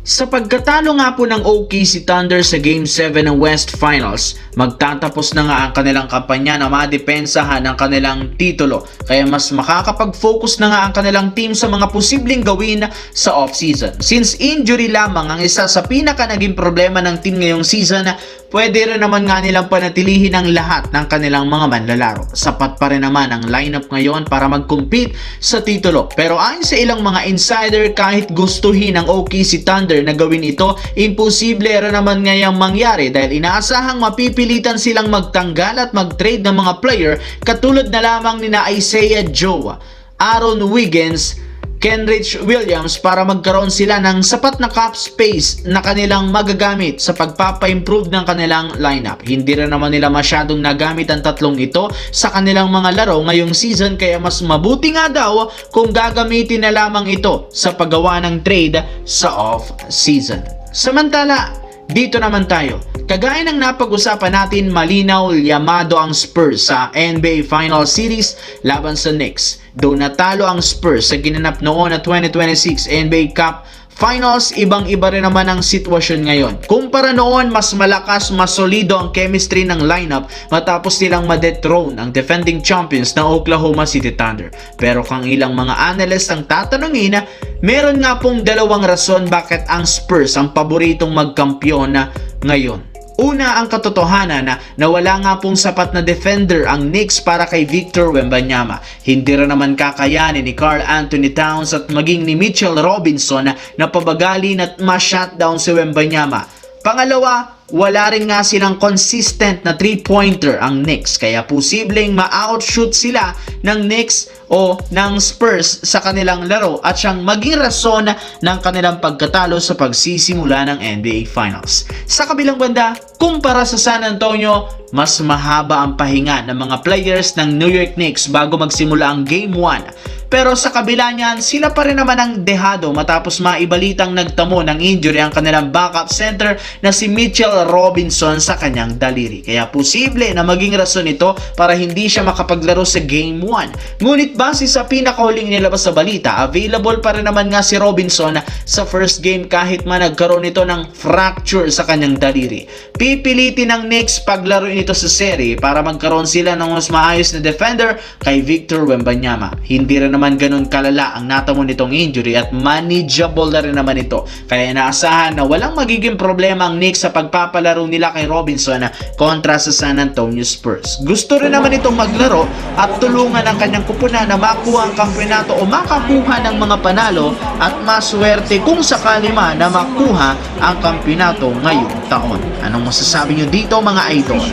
Sa pagkatalo nga po ng OKC Thunder sa Game 7 ng West Finals, magtatapos na nga ang kanilang kampanya na madepensahan ang kanilang titulo. Kaya mas makakapag-focus na nga ang kanilang team sa mga posibleng gawin sa off-season. Since injury lamang ang isa sa pinaka naging problema ng team ngayong season, pwede rin naman nga nilang panatilihin ang lahat ng kanilang mga manlalaro. Sapat pa rin naman ang lineup ngayon para mag-compete sa titulo. Pero ayon sa ilang mga insider, kahit gustuhin ng OKC Thunder na gawin ito, imposible rin naman ngayang mangyari dahil inaasahang mapipilitan silang magtanggal at mag-trade ng mga player katulad na lamang nina Isaiah Joe, Aaron Wiggins, Kenrich Williams para magkaroon sila ng sapat na cap space na kanilang magagamit sa pagpapa-improve ng kanilang lineup. Hindi rin naman nila masyadong nagamit ang tatlong ito sa kanilang mga laro ngayong season, kaya mas mabuti nga daw kung gagamitin na lamang ito sa paggawa ng trade sa off-season. Samantala, dito naman tayo. Kagaya ng napag-usapan natin, malinaw yamado ang Spurs sa NBA Finals Series laban sa Knicks. Doon natalo ang Spurs sa ginanap noon na 2026 NBA Cup Finals, ibang-iba rin naman ang sitwasyon ngayon. Kumpara noon, mas malakas, mas solido ang chemistry ng lineup matapos nilang ma-dethrone ang defending champions na Oklahoma City Thunder. Pero kung ilang mga analyst ang tatanungin, meron nga pong dalawang rason bakit ang Spurs ang paboritong magkampiyon na ngayon. Una, ang katotohanan na nawala nga pong sapat na defender ang Knicks para kay Victor Wembanyama. Hindi rin naman kakayanin ni Karl Anthony Towns at maging ni Mitchell Robinson na pabagalin at ma-shutdown si Wembanyama. Pangalawa, wala rin nga silang consistent na 3-pointer ang Knicks, kaya posibleng ma-outshoot sila ng Knicks o ng Spurs sa kanilang laro at siyang maging rason ng kanilang pagkatalo sa pagsisimula ng NBA Finals. Sa kabilang banda, kumpara sa San Antonio, mas mahaba ang pahinga ng mga players ng New York Knicks bago magsimula ang Game 1. Pero sa kabila niyan, sila pa rin naman ang dehado matapos maibalitang nagtamo ng injury ang kanilang backup center na si Mitchell Robinson sa kanyang daliri. Kaya posible na maging rason ito para hindi siya makapaglaro sa Game 1. Ngunit base sa pinakahuling nilabas sa balita, available pa rin naman nga si Robinson sa first game kahit man nagkaroon ito ng fracture sa kanyang daliri. Pipilitin ng Knicks paglaruin ito sa serie para magkaroon sila ng mas maayos na defender kay Victor Wembanyama. Hindi rin naman ganun kalala ang natamo nitong injury at manageable na rin naman ito. Kaya inaasahan na walang magiging problema ang Knicks sa pagpapalaro nila kay Robinson kontra sa San Antonio Spurs. Gusto rin naman itong maglaro at tulungan ang kanyang kupunan na makuha ang kampeonato o makakuha ng mga panalo at maswerte kung sakali man na makuha ang kampeonato ngayong taon. Anong masasabi nyo dito mga idol?